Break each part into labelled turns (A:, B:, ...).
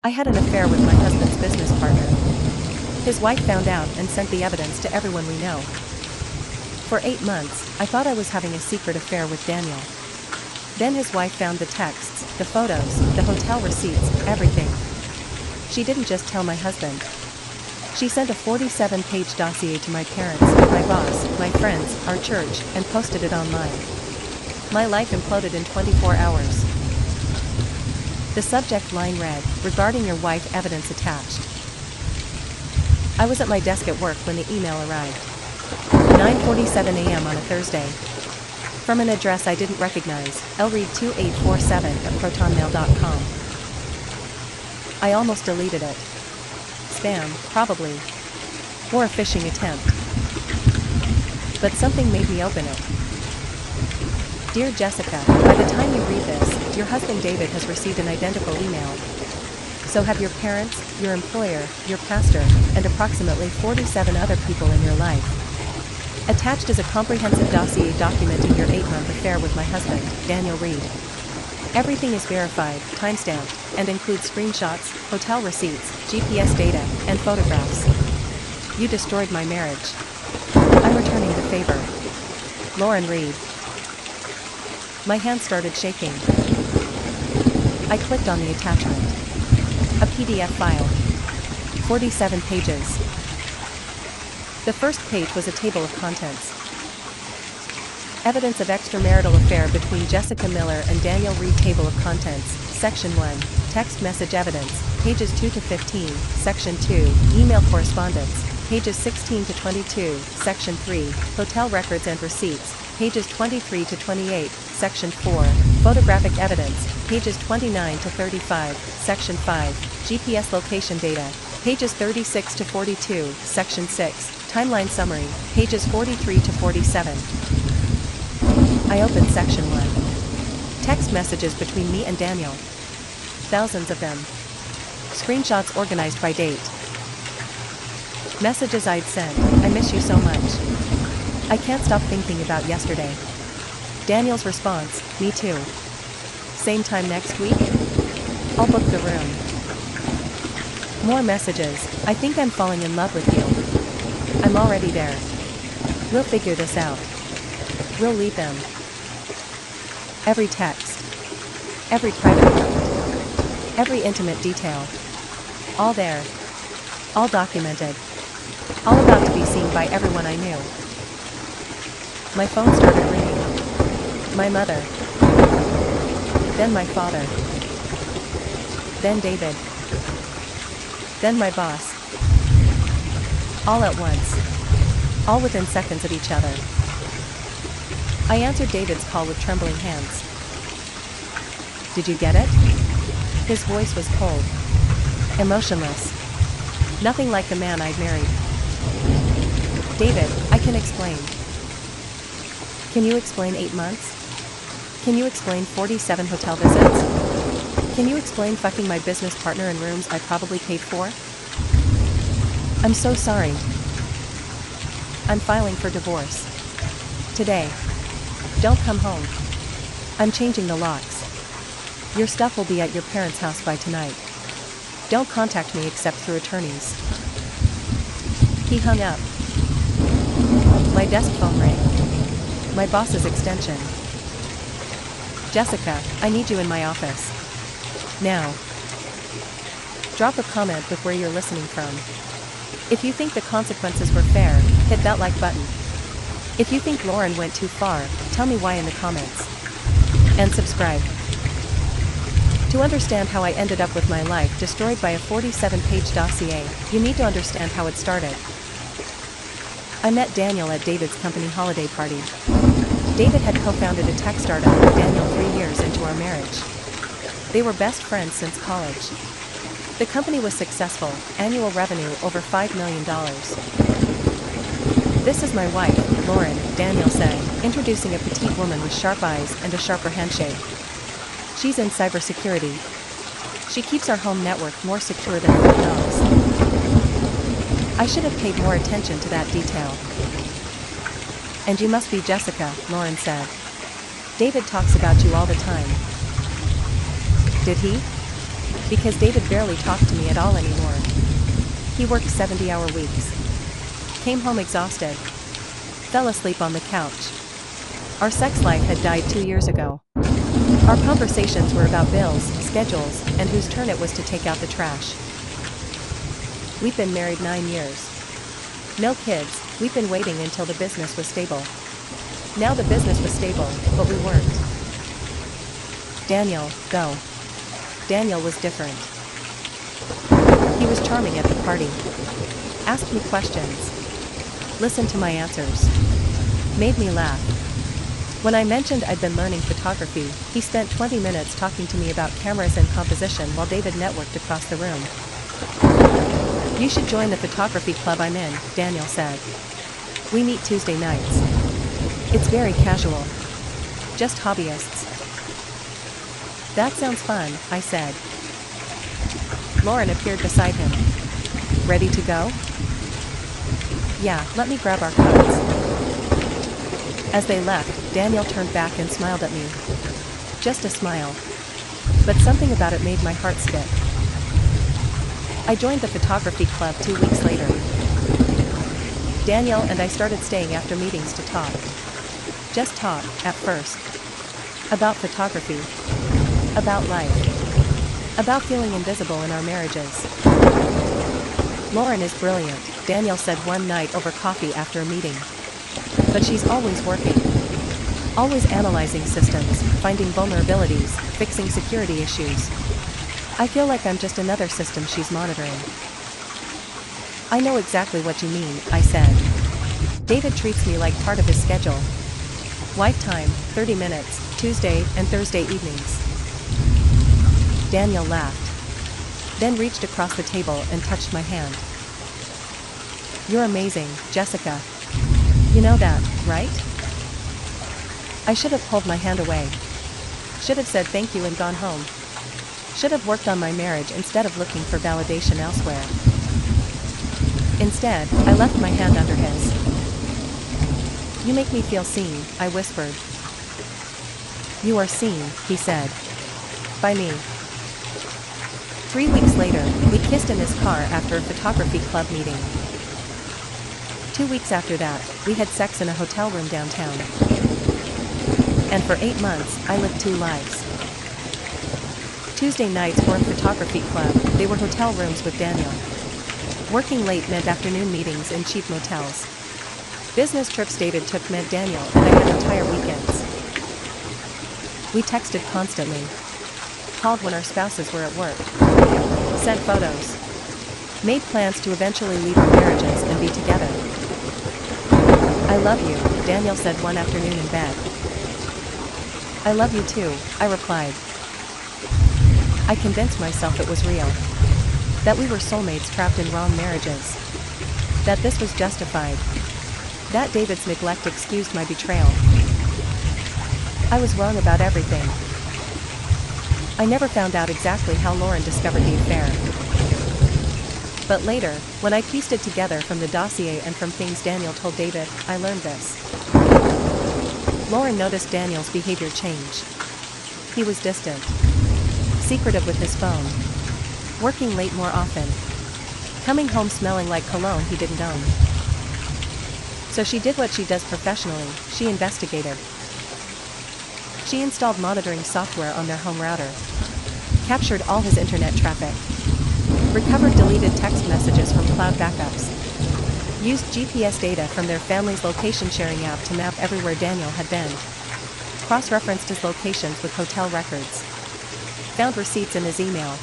A: I had an affair with my husband's business partner. His wife found out and sent the evidence to everyone we know. For 8 months, I thought I was having a secret affair with Daniel. Then his wife found the texts, the photos, the hotel receipts, everything. She didn't just tell my husband. She sent a 47-page dossier to my parents, my boss, my friends, our church, and posted it online. My life imploded in 24 hours. The subject line read, "Regarding your wife, evidence attached." I was at my desk at work when the email arrived. 9:47 a.m. on a Thursday. From an address I didn't recognize, lread2847@protonmail.com. I almost deleted it. Spam, probably. Or a phishing attempt. But something made me open it. Dear Jessica, by the time you read this, your husband David has received an identical email. So have your parents, your employer, your pastor, and approximately 47 other people in your life. Attached is a comprehensive dossier documenting your 8-month affair with my husband, Daniel Reed. Everything is verified, timestamped, and includes screenshots, hotel receipts, GPS data, and photographs. You destroyed my marriage. I'm returning the favor. Lauren Reed. My hand started shaking. I clicked on the attachment. A PDF file. 47 pages. The first page was a table of contents. Evidence of extramarital affair between Jessica Miller and Daniel Reed. Table of contents. Section 1. Text message evidence. Pages 2 to 15. Section 2. Email correspondence. Pages 16 to 22. Section 3. Hotel records and receipts. Pages 23 to 28. Section 4. Photographic evidence. Pages 29 to 35. Section 5. GPS location data. Pages 36 to 42. Section 6. Timeline summary. Pages 43 to 47. I opened Section 1. Text messages between me and Daniel. Thousands of them. Screenshots organized by date. Messages I'd sent. I miss you so much. I can't stop thinking about yesterday. Daniel's response, me too. Same time next week? I'll book the room. More messages, I think I'm falling in love with you. I'm already there. We'll figure this out. We'll leave them. Every text. Every private note. Every intimate detail. All there. All documented. All about to be seen by everyone I knew. My phone started ringing. My mother. Then my father. Then David. Then my boss. All at once. All within seconds of each other. I answered David's call with trembling hands. Did you get it? His voice was cold. Emotionless. Nothing like the man I'd married. David, I can explain. Can you explain 8 months? Can you explain 47 hotel visits? Can you explain fucking my business partner in rooms I probably paid for? I'm so sorry. I'm filing for divorce. Today. Don't come home. I'm changing the locks. Your stuff will be at your parents' house by tonight. Don't contact me except through attorneys. He hung up. My desk phone rang. My boss's extension. Jessica, I need you in my office. Now. Drop a comment with where you're listening from. If you think the consequences were fair, hit that like button. If you think Lauren went too far, tell me why in the comments. And subscribe. To understand how I ended up with my life destroyed by a 47-page dossier, you need to understand how it started. I met Daniel at David's company holiday party. David had co-founded a tech startup with Daniel 3 years into our marriage. They were best friends since college. The company was successful, annual revenue over $5 million. This is my wife, Lauren, Daniel said, introducing a petite woman with sharp eyes and a sharper handshake. She's in cybersecurity. She keeps our home network more secure than Fort Knox. I should have paid more attention to that detail. And you must be Jessica, Lauren said. David talks about you all the time. Did he? because David barely talked to me at all anymore. He worked 70-hour weeks. Came home exhausted. Fell asleep on the couch. Our sex life had died 2 years ago. Our conversations were about bills, schedules, and whose turn it was to take out the trash. We've been married 9 years. No kids, we've been waiting until the business was stable. Now the business was stable, but we weren't. Daniel, go. Daniel was different. He was charming at the party. Asked me questions. Listened to my answers. Made me laugh. When I mentioned I'd been learning photography, he spent 20 minutes talking to me about cameras and composition while David networked across the room. You should join the photography club I'm in, Daniel said. We meet Tuesday nights. It's very casual. Just hobbyists. That sounds fun, I said. Lauren appeared beside him. Ready to go? Yeah, let me grab our coats. As they left, Daniel turned back and smiled at me. Just a smile. But something about it made my heart skip. I joined the photography club 2 weeks later. Daniel and I started staying after meetings to talk. Just talk, at first. About photography. About life. About feeling invisible in our marriages. Lauren is brilliant, Daniel said one night over coffee after a meeting. But she's always working. Always analyzing systems, finding vulnerabilities, fixing security issues. I feel like I'm just another system she's monitoring. I know exactly what you mean, I said. David treats me like part of his schedule. Wife time, 30 minutes, Tuesday and Thursday evenings. Daniel laughed. Then reached across the table and touched my hand. You're amazing, Jessica. You know that, right? I should have pulled my hand away. Should have said thank you and gone home. Should have worked on my marriage instead of looking for validation elsewhere. Instead, I left my hand under his. You make me feel seen, I whispered. You are seen, he said. By me. 3 weeks later, we kissed in his car after a photography club meeting. 2 weeks after that, we had sex in a hotel room downtown. And for 8 months, I lived 2 lives. Tuesday nights were a photography club, they were hotel rooms with Daniel. Working late meant afternoon meetings in cheap motels. Business trips David took meant Daniel and I had entire weekends. We texted constantly. Called when our spouses were at work. Sent photos. Made plans to eventually leave our marriages and be together. I love you, Daniel said one afternoon in bed. I love you too, I replied. I convinced myself it was real. That we were soulmates trapped in wrong marriages. That this was justified. That David's neglect excused my betrayal. I was wrong about everything. I never found out exactly how Lauren discovered the affair. But later, when I pieced it together from the dossier and from things Daniel told David, I learned this. Lauren noticed Daniel's behavior change. He was distant. Secretive with his phone. Working late more often. Coming home smelling like cologne he didn't own. So she did what she does professionally, she investigated. She installed monitoring software on their home router. Captured all his internet traffic. Recovered deleted text messages from cloud backups. Used GPS data from their family's location sharing app to map everywhere Daniel had been. Cross-referenced his locations with hotel records. Found receipts in his email.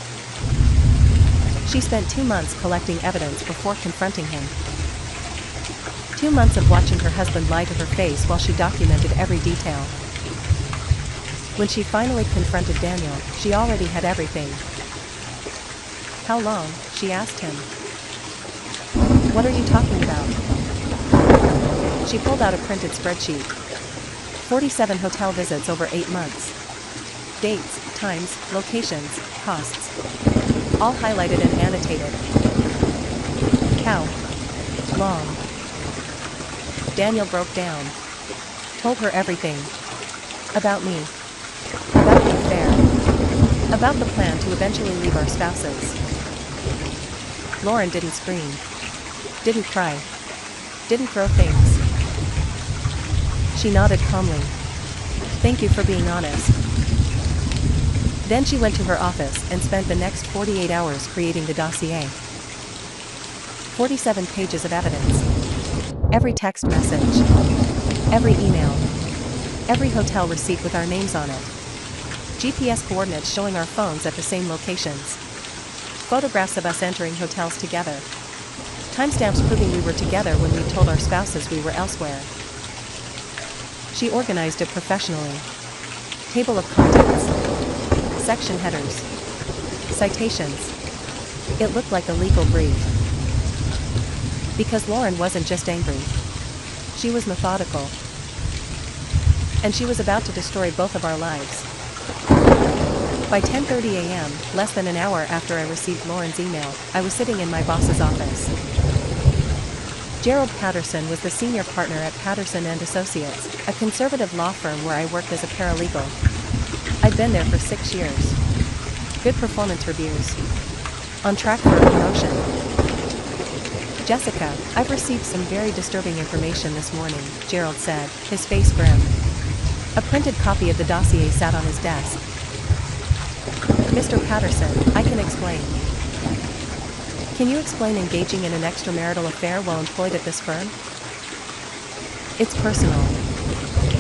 A: She spent 2 months collecting evidence before confronting him. 2 months of watching her husband lie to her face while she documented every detail. When she finally confronted Daniel, she already had everything. How long? She asked him. What are you talking about? She pulled out a printed spreadsheet. 47 hotel visits over 8 months. Dates, times, locations, costs. All highlighted and annotated. How long? Daniel broke down. Told her everything. About me. About the affair. About the plan to eventually leave our spouses. Lauren didn't scream. Didn't cry. Didn't throw things. She nodded calmly. Thank you for being honest. Then she went to her office and spent the next 48 hours creating the dossier. 47 pages of evidence. Every text message. Every email. Every hotel receipt with our names on it. GPS coordinates showing our phones at the same locations. Photographs of us entering hotels together. Timestamps proving we were together when we told our spouses we were elsewhere. She organized it professionally. Table of contents. Section headers. Citations. It looked like a legal brief. Because Lauren wasn't just angry. She was methodical. And she was about to destroy both of our lives. By 10:30 a.m., less than an hour after I received Lauren's email, I was sitting in my boss's office. Gerald Patterson was the senior partner at Patterson & Associates, a conservative law firm where I worked as a paralegal. I'd been there for 6 years. Good performance reviews. On track for a promotion. Jessica, I've received some very disturbing information this morning, Gerald said, his face grim. A printed copy of the dossier sat on his desk. Mr. Patterson, I can explain. Can you explain engaging in an extramarital affair while employed at this firm? It's personal.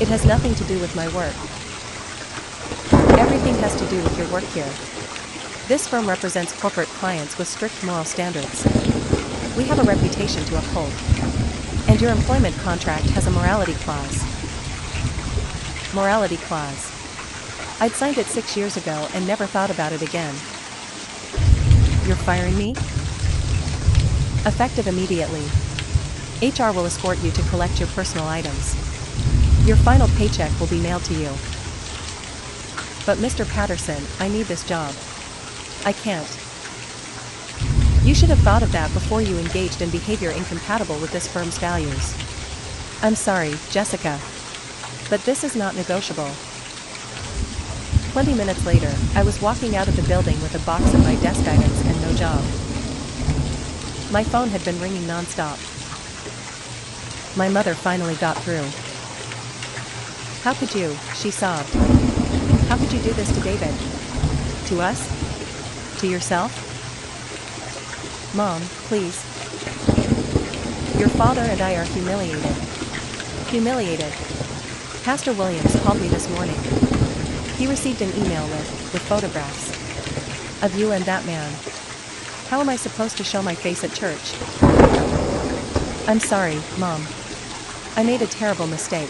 A: It has nothing to do with my work. Everything has to do with your work here. This firm represents corporate clients with strict moral standards. We have a reputation to uphold. And your employment contract has a morality clause. Morality clause. I'd signed it 6 years ago and never thought about it again. You're firing me? Effective immediately. HR will escort you to collect your personal items. Your final paycheck will be mailed to you. But Mr. Patterson, I need this job. I can't. You should have thought of that before you engaged in behavior incompatible with this firm's values. I'm sorry, Jessica. But this is not negotiable. 20 minutes later, I was walking out of the building with a box of my desk items and no job. My phone had been ringing non-stop. My mother finally got through. How could you, she sobbed. How could you do this to David? To us? To yourself? Mom, please. Your father and I are humiliated. Humiliated. Pastor Williams called me this morning. He received an email with photographs of you and that man. How am I supposed to show my face at church? I'm sorry, Mom. I made a terrible mistake.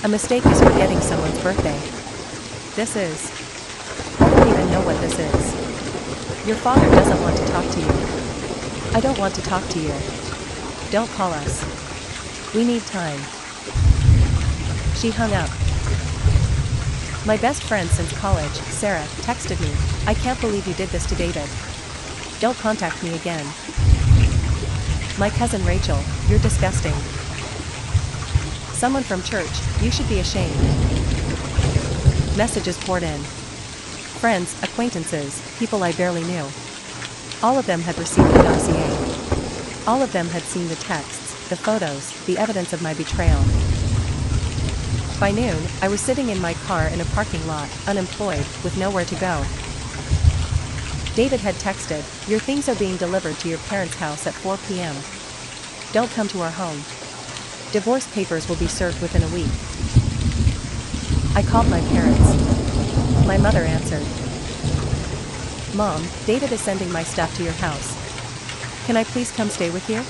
A: A mistake is forgetting someone's birthday. This is. I don't even know what this is. Your father doesn't want to talk to you. I don't want to talk to you. Don't call us. We need time. She hung up. My best friend since college, Sarah, texted me, I can't believe you did this to David. Don't contact me again. My cousin Rachel, you're disgusting. Someone from church, you should be ashamed. Messages poured in. Friends, acquaintances, people I barely knew. All of them had received the dossier. All of them had seen the texts, the photos, the evidence of my betrayal. By noon, I was sitting in my car in a parking lot, unemployed, with nowhere to go. David had texted, your things are being delivered to your parents' house at 4 p.m. Don't come to our home. Divorce papers will be served within a week. I called my parents. My mother answered. Mom, David is sending my stuff to your house. Can I please come stay with you?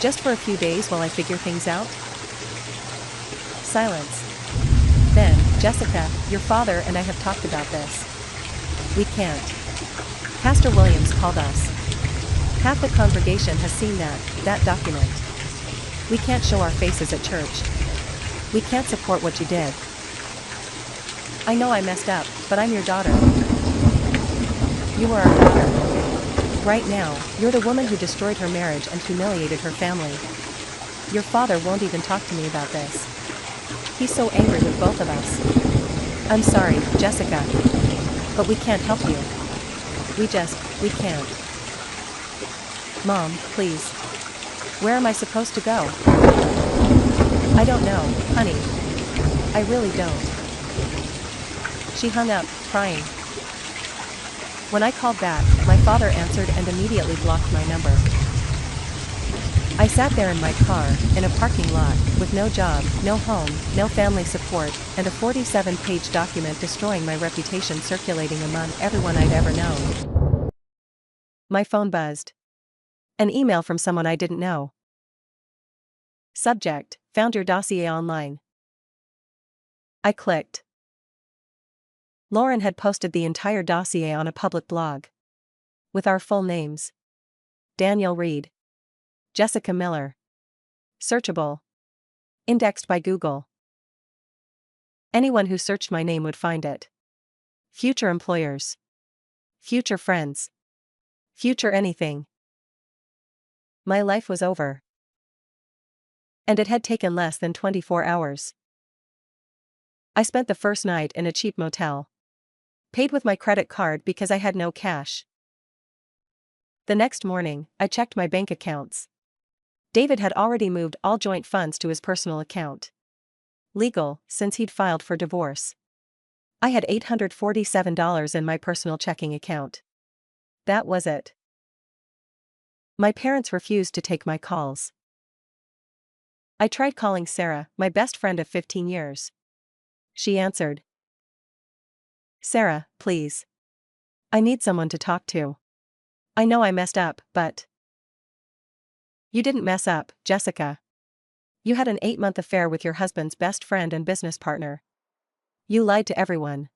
A: Just for a few days while I figure things out? Silence. Then, Jessica, your father and I have talked about this. We can't. Pastor Williams called us. Half the congregation has seen that document. We can't show our faces at church. We can't support what you did. I know I messed up, but I'm your daughter. You are our daughter. Right now, you're the woman who destroyed her marriage and humiliated her family. Your father won't even talk to me about this. He's so angry with both of us. I'm sorry, Jessica. But we can't help you. We can't. Mom, please. Where am I supposed to go? I don't know, honey. I really don't. She hung up, crying. When I called back, my father answered and immediately blocked my number. I sat there in my car, in a parking lot, with no job, no home, no family support, and a 47-page document destroying my reputation circulating among everyone I'd ever known. My phone buzzed. An email from someone I didn't know. Subject: found your dossier online. I clicked. Lauren had posted the entire dossier on a public blog. With our full names. Daniel Reed. Jessica Miller. Searchable. Indexed by Google. Anyone who searched my name would find it. Future employers. Future friends. Future anything. My life was over. And it had taken less than 24 hours. I spent the first night in a cheap motel. Paid with my credit card because I had no cash. The next morning, I checked my bank accounts. David had already moved all joint funds to his personal account. Legal, since he'd filed for divorce. I had $847 in my personal checking account. That was it. My parents refused to take my calls. I tried calling Sarah, my best friend of 15 years. She answered. Sarah, please. I need someone to talk to. I know I messed up, but... You didn't mess up, Jessica. You had an 8-month affair with your husband's best friend and business partner. You lied to everyone.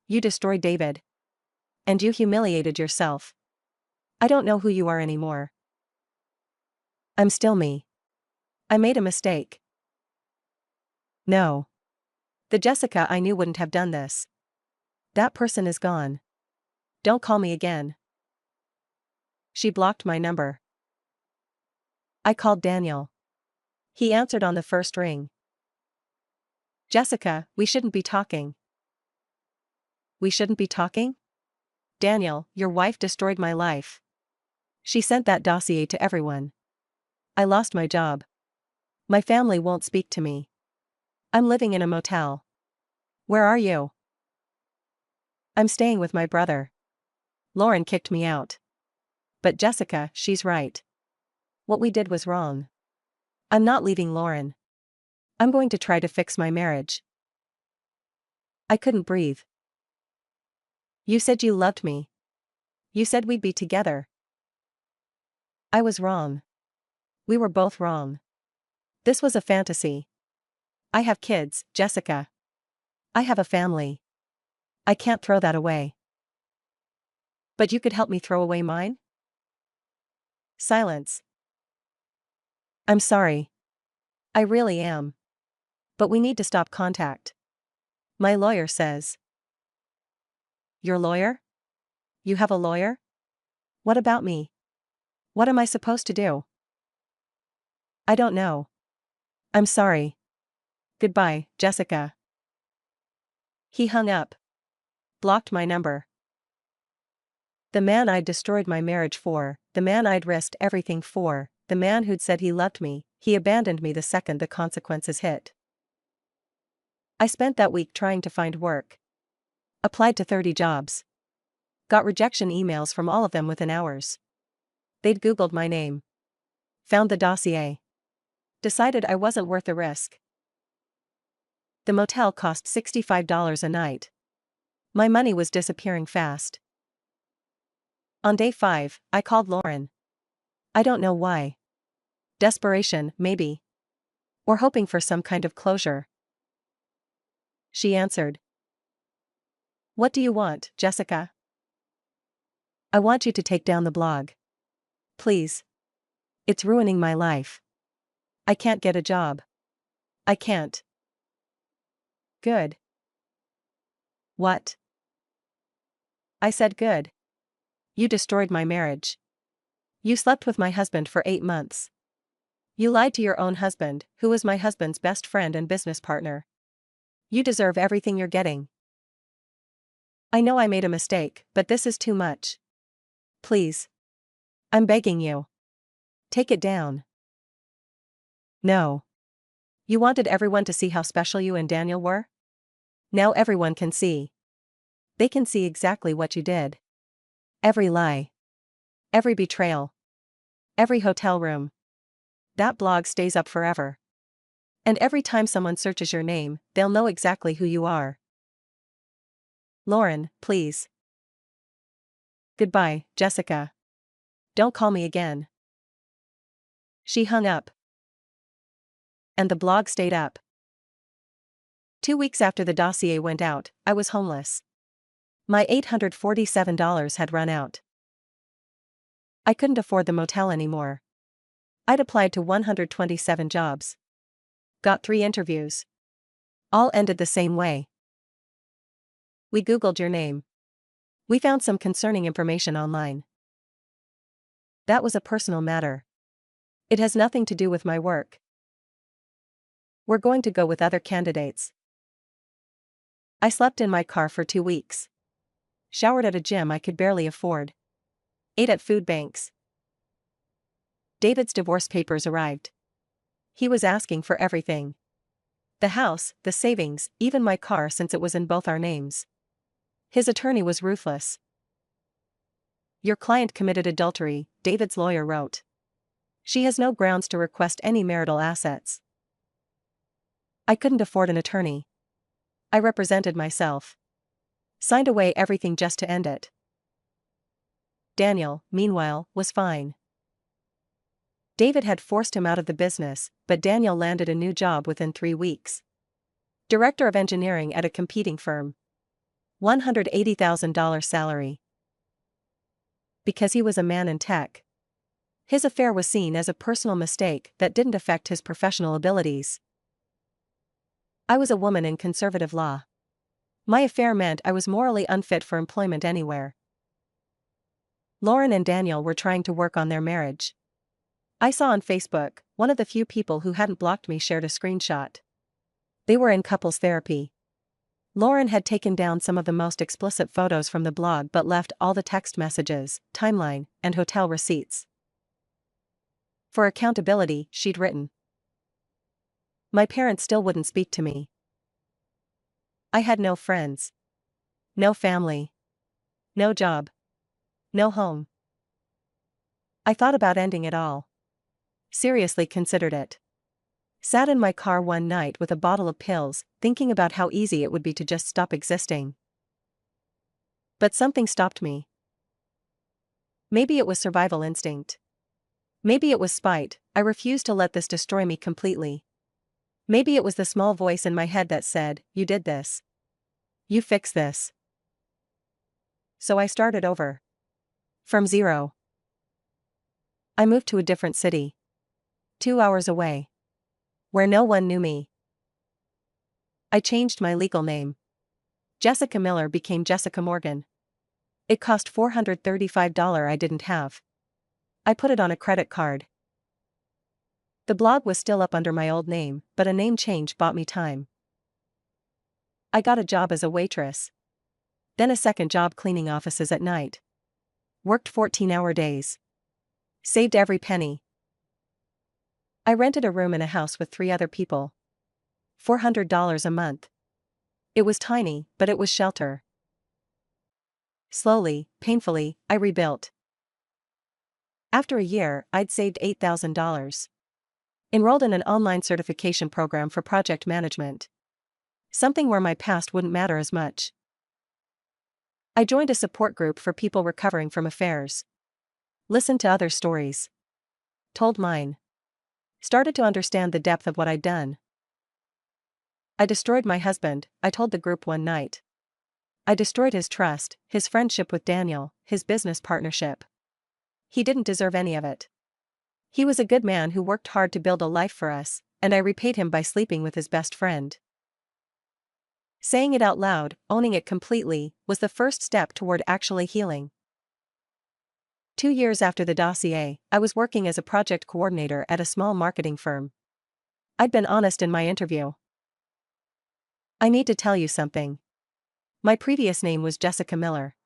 A: You destroyed David. And you humiliated yourself. I don't know who you are anymore. I'm still me. I made a mistake. No. The Jessica I knew wouldn't have done this. That person is gone. Don't call me again. She blocked my number. I called Daniel. He answered on the first ring. Jessica, we shouldn't be talking. We shouldn't be talking? Daniel, your wife destroyed my life. She sent that dossier to everyone. I lost my job. My family won't speak to me. I'm living in a motel. Where are you? I'm staying with my brother. Lauren kicked me out. But Jessica, she's right. What we did was wrong. I'm not leaving Lauren. I'm going to try to fix my marriage. I couldn't breathe. You said you loved me. You said we'd be together. I was wrong. We were both wrong. This was a fantasy. I have kids, Jessica. I have a family. I can't throw that away. But you could help me throw away mine? Silence. I'm sorry. I really am. But we need to stop contact. My lawyer says. Your lawyer? You have a lawyer? What about me? What am I supposed to do? I don't know. I'm sorry. Goodbye, Jessica. He hung up. Blocked my number. The man I'd destroyed my marriage for, the man I'd risked everything for, the man who'd said he loved me, he abandoned me the second the consequences hit. I spent that week trying to find work. Applied to 30 jobs. Got rejection emails from all of them within hours. They'd Googled my name. Found the dossier. Decided I wasn't worth the risk. The motel cost $65 a night. My money was disappearing fast. On day 5, I called Lauren. I don't know why. Desperation, maybe. Or hoping for some kind of closure. She answered. What do you want, Jessica? I want you to take down the blog. Please. It's ruining my life. I can't get a job. I can't. Good. What? I said good. You destroyed my marriage. You slept with my husband for 8 months. You lied to your own husband, who was my husband's best friend and business partner. You deserve everything you're getting. I know I made a mistake, but this is too much. Please. I'm begging you. Take it down. No. You wanted everyone to see how special you and Daniel were? Now everyone can see. They can see exactly what you did. Every lie. Every betrayal. Every hotel room. That blog stays up forever. And every time someone searches your name, they'll know exactly who you are. Lauren, please. Goodbye, Jessica. Don't call me again. She hung up. And the blog stayed up. 2 weeks after the dossier went out, I was homeless. My $847 had run out. I couldn't afford the motel anymore. I'd applied to 127 jobs. Got 3 interviews. All ended the same way. We Googled your name. We found some concerning information online. That was a personal matter. It has nothing to do with my work. We're going to go with other candidates. I slept in my car for 2 weeks. Showered at a gym I could barely afford. Ate at food banks. David's divorce papers arrived. He was asking for everything. The house, the savings, even my car since it was in both our names. His attorney was ruthless. Your client committed adultery, David's lawyer wrote. She has no grounds to request any marital assets. I couldn't afford an attorney. I represented myself. Signed away everything just to end it. Daniel, meanwhile, was fine. David had forced him out of the business, but Daniel landed a new job within 3 weeks. Director of engineering at a competing firm. $180,000 salary. Because he was a man in tech. His affair was seen as a personal mistake that didn't affect his professional abilities. I was a woman in conservative law. My affair meant I was morally unfit for employment anywhere. Lauren and Daniel were trying to work on their marriage. I saw on Facebook, one of the few people who hadn't blocked me shared a screenshot. They were in couples therapy. Lauren had taken down some of the most explicit photos from the blog but left all the text messages, timeline, and hotel receipts. For accountability, she'd written. My parents still wouldn't speak to me. I had no friends. No family. No job. No home. I thought about ending it all. Seriously considered it. Sat in my car one night with a bottle of pills, thinking about how easy it would be to just stop existing. But something stopped me. Maybe it was survival instinct. Maybe it was spite. I refused to let this destroy me completely. Maybe it was the small voice in my head that said, you did this. You fix this. So I started over. From zero. I moved to a different city. 2 hours away. Where no one knew me. I changed my legal name. Jessica Miller became Jessica Morgan. It cost $435 I didn't have. I put it on a credit card. The blog was still up under my old name, but a name change bought me time. I got a job as a waitress. Then a second job cleaning offices at night. Worked 14-hour days. Saved every penny. I rented a room in a house with 3 other people. $400 a month. It was tiny, but it was shelter. Slowly, painfully, I rebuilt. After a year, I'd saved $8,000. Enrolled in an online certification program for project management. Something where my past wouldn't matter as much. I joined a support group for people recovering from affairs. Listened to other stories. Told mine. Started to understand the depth of what I'd done. I destroyed my husband, I told the group one night. I destroyed his trust, his friendship with Daniel, his business partnership. He didn't deserve any of it. He was a good man who worked hard to build a life for us, and I repaid him by sleeping with his best friend. Saying it out loud, owning it completely, was the first step toward actually healing. 2 years after the dossier, I was working as a project coordinator at a small marketing firm. I'd been honest in my interview. I need to tell you something. My previous name was Jessica Miller.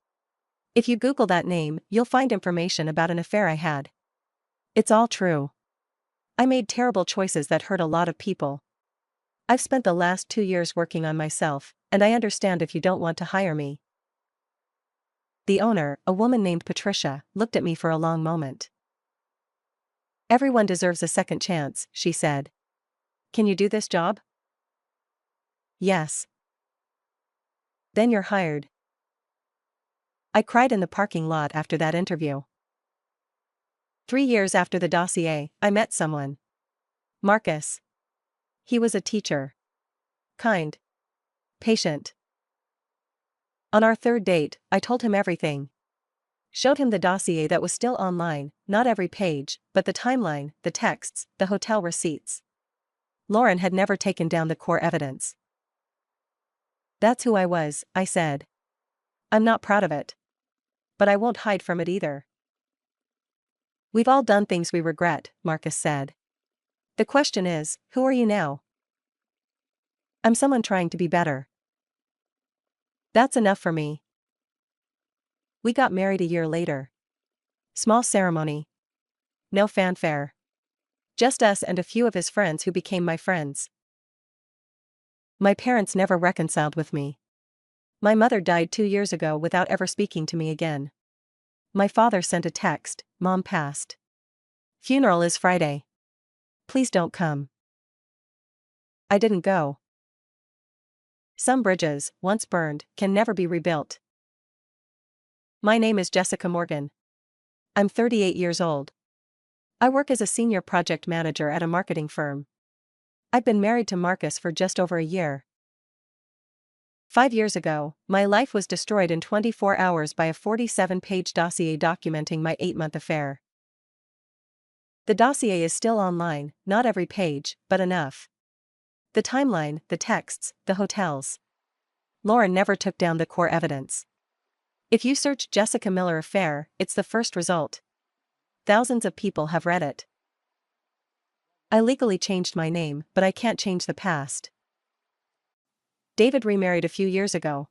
A: If you Google that name, you'll find information about an affair I had. It's all true. I made terrible choices that hurt a lot of people. I've spent the last 2 years working on myself, and I understand if you don't want to hire me. The owner, a woman named Patricia, looked at me for a long moment. Everyone deserves a second chance, she said. Can you do this job? Yes. Then you're hired. I cried in the parking lot after that interview. 3 years after the dossier, I met someone. Marcus. He was a teacher. Kind. Patient. On our third date, I told him everything. Showed him the dossier that was still online, not every page, but the timeline, the texts, the hotel receipts. Lauren had never taken down the core evidence. That's who I was, I said. I'm not proud of it. But I won't hide from it either. We've all done things we regret, Marcus said. The question is, who are you now? I'm someone trying to be better. That's enough for me. We got married a year later. Small ceremony. No fanfare. Just us and a few of his friends who became my friends. My parents never reconciled with me. My mother died 2 years ago without ever speaking to me again. My father sent a text, Mom passed. Funeral is Friday. Please don't come. I didn't go. Some bridges, once burned, can never be rebuilt. My name is Jessica Morgan. I'm 38 years old. I work as a senior project manager at a marketing firm. I've been married to Marcus for just over a year. 5 years ago, my life was destroyed in 24 hours by a 47-page dossier documenting my 8-month affair. The dossier is still online, not every page, but enough. The timeline, the texts, the hotels. Lauren never took down the core evidence. If you search Jessica Miller affair, it's the first result. Thousands of people have read it. I legally changed my name, but I can't change the past. David remarried a few years ago.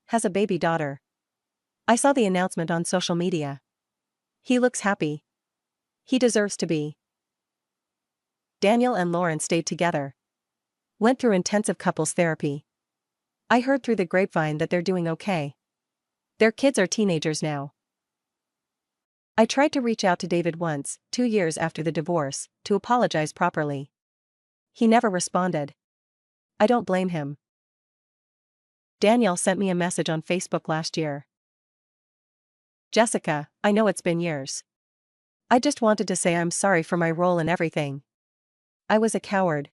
A: Has a baby daughter. I saw the announcement on social media. He looks happy. He deserves to be. Daniel and Lauren stayed together. Went through intensive couples therapy. I heard through the grapevine that they're doing okay. Their kids are teenagers now. I tried to reach out to David once, 2 years after the divorce, to apologize properly. He never responded. I don't blame him. Daniel sent me a message on Facebook last year. Jessica, I know it's been years. I just wanted to say I'm sorry for my role in everything. I was a coward.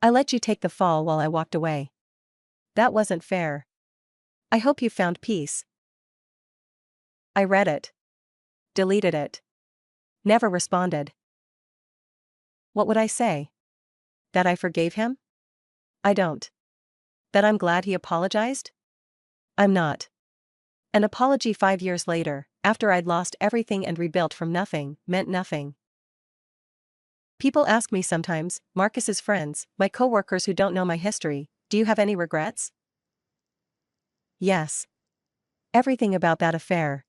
A: I let you take the fall while I walked away. That wasn't fair. I hope you found peace. I read it. Deleted it. Never responded. What would I say? That I forgave him? I don't. That I'm glad he apologized? I'm not. An apology 5 years later, after I'd lost everything and rebuilt from nothing, meant nothing. People ask me sometimes, Marcus's friends, my coworkers who don't know my history, do you have any regrets? Yes. Everything about that affair.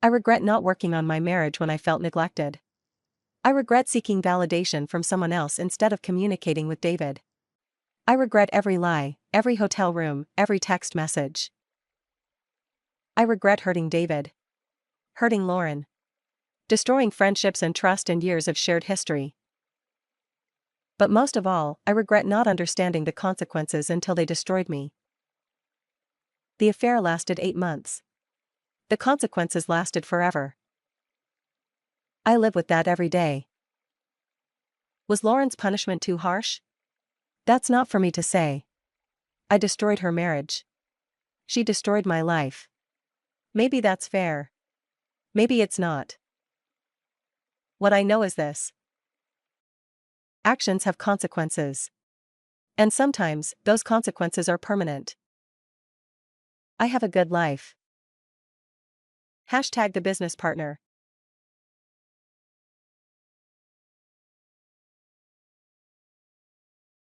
A: I regret not working on my marriage when I felt neglected. I regret seeking validation from someone else instead of communicating with David. I regret every lie, every hotel room, every text message. I regret hurting David. Hurting Lauren. Destroying friendships and trust and years of shared history. But most of all, I regret not understanding the consequences until they destroyed me. The affair lasted 8 months. The consequences lasted forever. I live with that every day. Was Lauren's punishment too harsh? That's not for me to say. I destroyed her marriage. She destroyed my life. Maybe that's fair. Maybe it's not. What I know is this. Actions have consequences. And sometimes, those consequences are permanent. I have a good life. #the business partner.